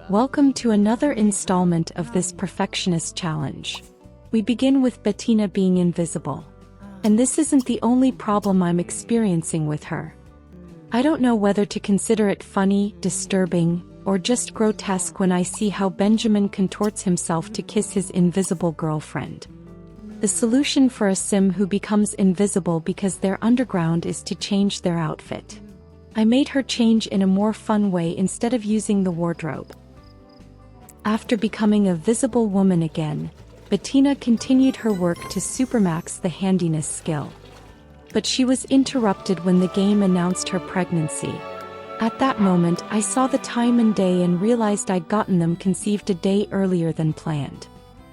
Welcome to another installment of this perfectionist challenge. We begin with Bettina being invisible. And this isn't the only problem I'm experiencing with her. I don't know whether to consider it funny, disturbing, or just grotesque when I see how Benjamin contorts himself to kiss his invisible girlfriend. The solution for a sim who becomes invisible because they're underground is to change their outfit. I made her change in a more fun way instead of using the wardrobe. After becoming a visible woman again, Bettina continued her work to supermax the handiness skill. But she was interrupted when the game announced her pregnancy. At that moment, I saw the time and day and realized I'd gotten them conceived a day earlier than planned.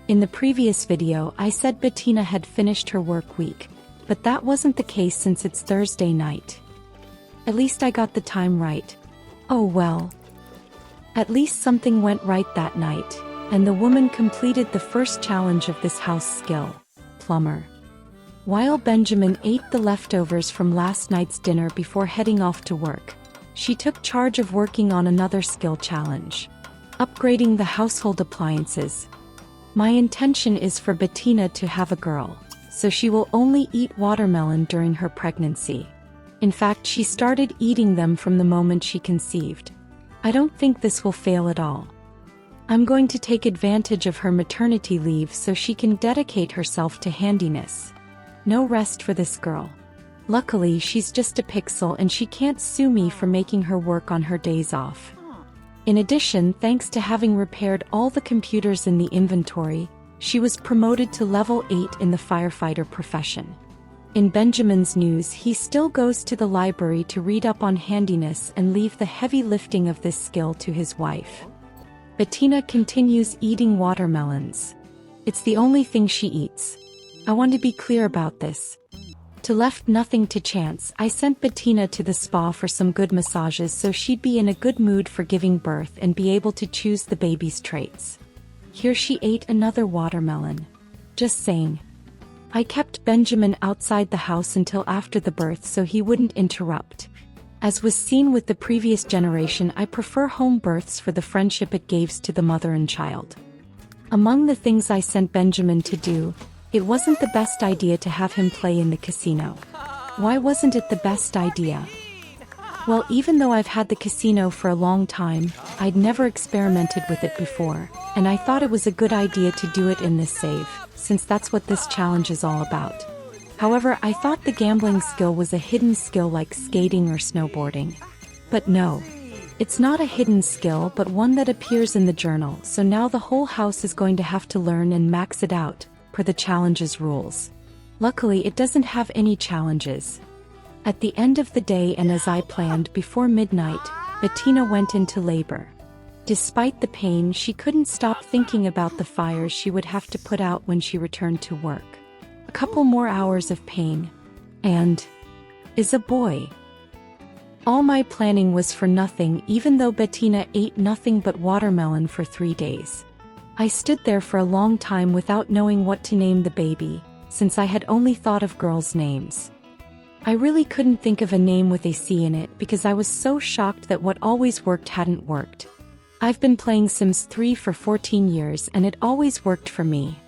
In the previous video, I said Bettina had finished her work week, but that wasn't the case since it's Thursday night. At least I got the time right. Oh well. At least something went right that night, and the woman completed the first challenge of this house skill, plumber. While Benjamin ate the leftovers from last night's dinner before heading off to work, she took charge of working on another skill challenge, upgrading the household appliances. My intention is for Bettina to have a girl, so she will only eat watermelon during her pregnancy. In fact, she started eating them from the moment she conceived. I don't think this will fail at all. I'm going to take advantage of her maternity leave so she can dedicate herself to handiness. No rest for this girl. Luckily, she's just a pixel and she can't sue me for making her work on her days off. In addition, thanks to having repaired all the computers in the inventory, she was promoted to level 8 in the firefighter profession. In Benjamin's news, he still goes to the library to read up on handiness and leave the heavy lifting of this skill to his wife. Bettina continues eating watermelons. It's the only thing she eats. I want to be clear about this. To left nothing to chance, I sent Bettina to the spa for some good massages so she'd be in a good mood for giving birth and be able to choose the baby's traits. Here she ate another watermelon. Just saying. I kept Benjamin outside the house until after the birth so he wouldn't interrupt. As was seen with the previous generation, I prefer home births for the friendship it gives to the mother and child. Among the things I sent Benjamin to do, it wasn't the best idea to have him play in the casino. Why wasn't it the best idea? Well, even though I've had the casino for a long time, I'd never experimented with it before, and I thought it was a good idea to do it in this save, since that's what this challenge is all about. However, I thought the gambling skill was a hidden skill like skating or snowboarding. But no. It's not a hidden skill but one that appears in the journal, so now the whole house is going to have to learn and max it out, per the challenge's rules. Luckily, it doesn't have any challenges. At the end of the day and as I planned before midnight, Bettina went into labor. Despite the pain, she couldn't stop thinking about the fires she would have to put out when she returned to work. A couple more hours of pain. And is a boy. All my planning was for nothing even though Bettina ate nothing but watermelon for 3 days. I stood there for a long time without knowing what to name the baby, since I had only thought of girls' names. I really couldn't think of a name with a C in it because I was so shocked that what always worked hadn't worked. I've been playing Sims 3 for 14 years and it always worked for me.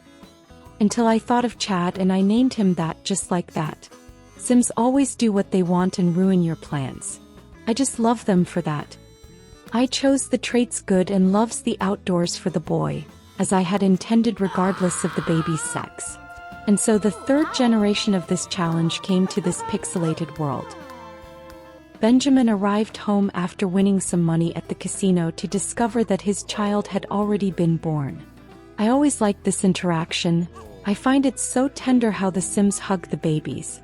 Until I thought of Chad and I named him that just like that. Sims always do what they want and ruin your plans. I just love them for that. I chose the traits good and loves the outdoors for the boy, as I had intended regardless of the baby's sex. And so the third generation of this challenge came to this pixelated world. Benjamin arrived home after winning some money at the casino to discover that his child had already been born. I always liked this interaction. I find it so tender how the Sims hug the babies.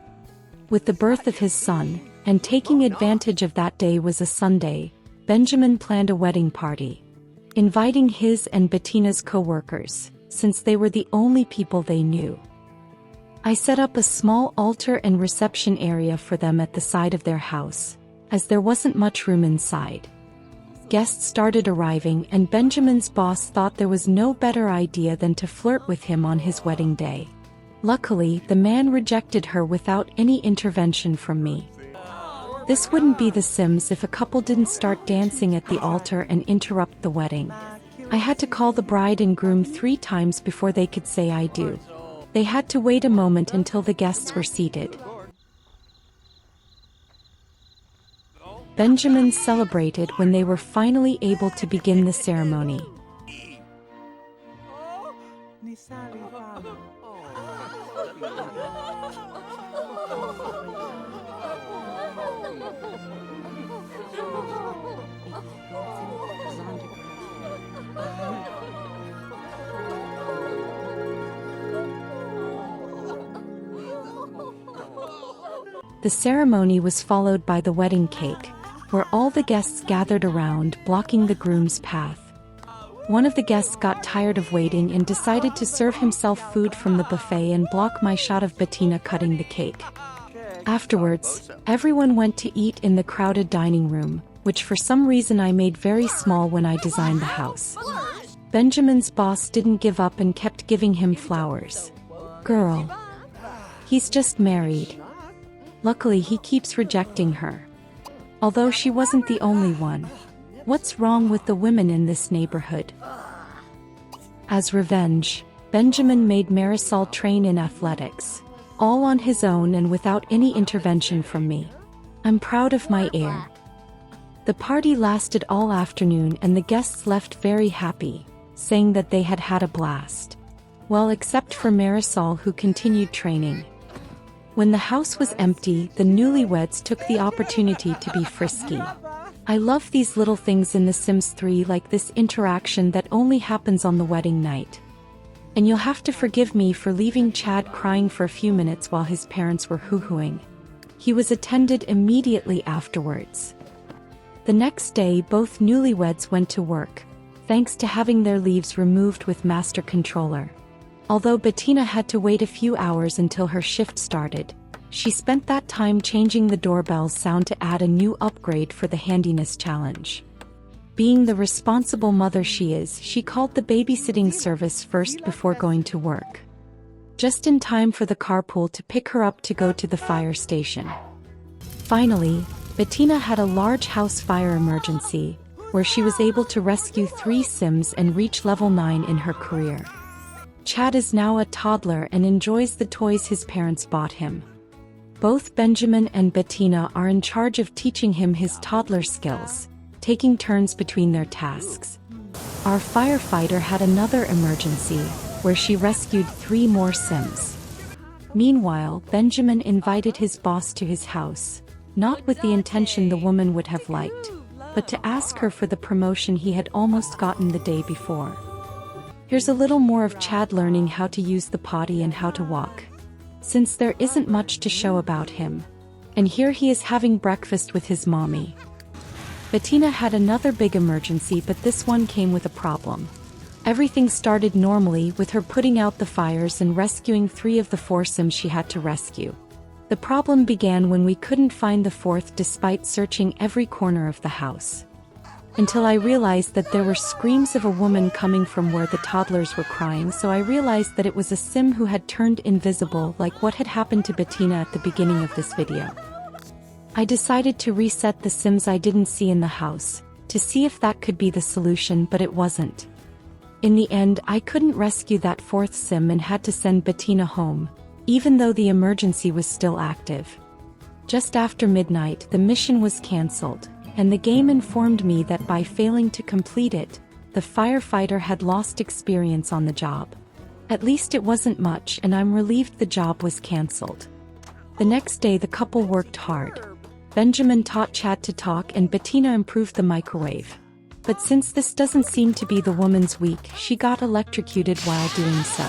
With the birth of his son, and taking advantage of that day was a Sunday, Benjamin planned a wedding party, inviting his and Bettina's co-workers, since they were the only people they knew. I set up a small altar and reception area for them at the side of their house, as there wasn't much room inside. Guests started arriving and Benjamin's boss thought there was no better idea than to flirt with him on his wedding day. Luckily, the man rejected her without any intervention from me. This wouldn't be The Sims if a couple didn't start dancing at the altar and interrupt the wedding. I had to call the bride and groom 3 times before they could say I do. They had to wait a moment until the guests were seated. Benjamin celebrated when they were finally able to begin the ceremony. The ceremony was followed by the wedding cake, where all the guests gathered around, blocking the groom's path. One of the guests got tired of waiting and decided to serve himself food from the buffet and block my shot of Bettina cutting the cake. Afterwards, everyone went to eat in the crowded dining room, which for some reason I made very small when I designed the house. Benjamin's boss didn't give up and kept giving him flowers. Girl. He's just married. Luckily he keeps rejecting her. Although she wasn't the only one. What's wrong with the women in this neighborhood? As revenge, Benjamin made Marisol train in athletics, all on his own and without any intervention from me. I'm proud of my heir. The party lasted all afternoon and the guests left very happy, saying that they had had a blast. Well, except for Marisol, who continued training. When the house was empty, the newlyweds took the opportunity to be frisky. I love these little things in The Sims 3, like this interaction that only happens on the wedding night. And you'll have to forgive me for leaving Chad crying for a few minutes while his parents were hoo-hooing. He was attended immediately afterwards. The next day, both newlyweds went to work, thanks to having their leaves removed with Master Controller. Although Bettina had to wait a few hours until her shift started, she spent that time changing the doorbell's sound to add a new upgrade for the handiness challenge. Being the responsible mother she is, she called the babysitting service first before going to work. Just in time for the carpool to pick her up to go to the fire station. Finally, Bettina had a large house fire emergency, where she was able to rescue 3 Sims and reach level 9 in her career. Chad is now a toddler and enjoys the toys his parents bought him. Both Benjamin and Bettina are in charge of teaching him his toddler skills, taking turns between their tasks. Our firefighter had another emergency, where she rescued 3 more Sims. Meanwhile, Benjamin invited his boss to his house, not with the intention the woman would have liked, but to ask her for the promotion he had almost gotten the day before. Here's a little more of Chad learning how to use the potty and how to walk, since there isn't much to show about him. And here he is having breakfast with his mommy. Bettina had another big emergency, but this one came with a problem. Everything started normally with her putting out the fires and rescuing 3 of the 4 Sims she had to rescue. The problem began when we couldn't find the 4th despite searching every corner of the house. Until I realized that there were screams of a woman coming from where the toddlers were crying, so I realized that it was a Sim who had turned invisible, like what had happened to Bettina at the beginning of this video. I decided to reset the Sims I didn't see in the house, to see if that could be the solution, but it wasn't. In the end, I couldn't rescue that 4th Sim and had to send Bettina home, even though the emergency was still active. Just after midnight, the mission was cancelled, and the game informed me that by failing to complete it, the firefighter had lost experience on the job. At least it wasn't much, and I'm relieved the job was cancelled. The next day the couple worked hard. Benjamin taught Chad to talk and Bettina improved the microwave. But since this doesn't seem to be the woman's week, she got electrocuted while doing so.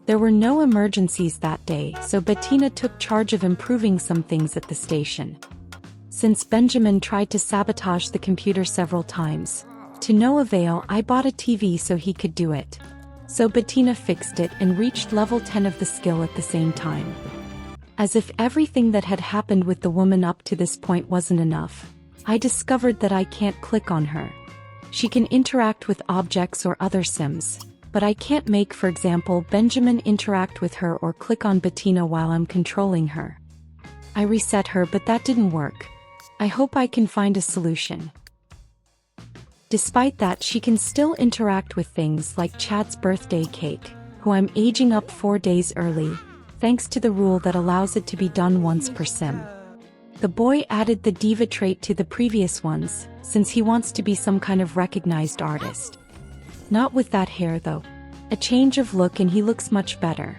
There were no emergencies that day, so Bettina took charge of improving some things at the station. Since Benjamin tried to sabotage the computer several times, to no avail, I bought a TV so he could do it. So Bettina fixed it and reached level 10 of the skill at the same time. As if everything that had happened with the woman up to this point wasn't enough, I discovered that I can't click on her. She can interact with objects or other Sims, but I can't make, for example, Benjamin interact with her or click on Bettina while I'm controlling her. I reset her, but that didn't work. I hope I can find a solution. Despite that, she can still interact with things like Chad's birthday cake, who I'm aging up 4 days early, thanks to the rule that allows it to be done once per sim. The boy added the diva trait to the previous ones, since he wants to be some kind of recognized artist. Not with that hair though. A change of look and he looks much better.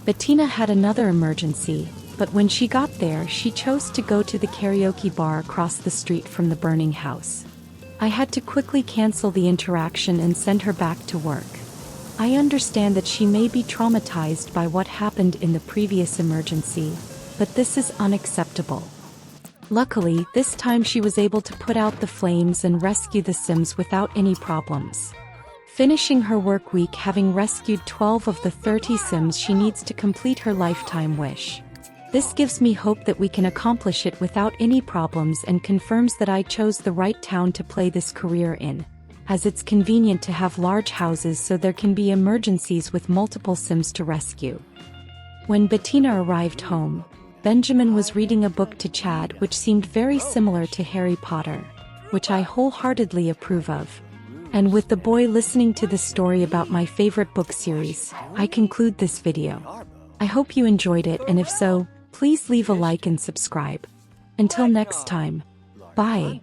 Bettina had another emergency, but when she got there she chose to go to the karaoke bar across the street from the burning house. I had to quickly cancel the interaction and send her back to work. I understand that she may be traumatized by what happened in the previous emergency, but this is unacceptable. Luckily, this time she was able to put out the flames and rescue the Sims without any problems. Finishing her work week having rescued 12 of the 30 Sims she needs to complete her lifetime wish. This gives me hope that we can accomplish it without any problems and confirms that I chose the right town to play this career in, as it's convenient to have large houses so there can be emergencies with multiple Sims to rescue. When Bettina arrived home, Benjamin was reading a book to Chad which seemed very similar to Harry Potter, which I wholeheartedly approve of. And with the boy listening to the story about my favorite book series, I conclude this video. I hope you enjoyed it, and if so, please leave a like and subscribe. Until next time, bye.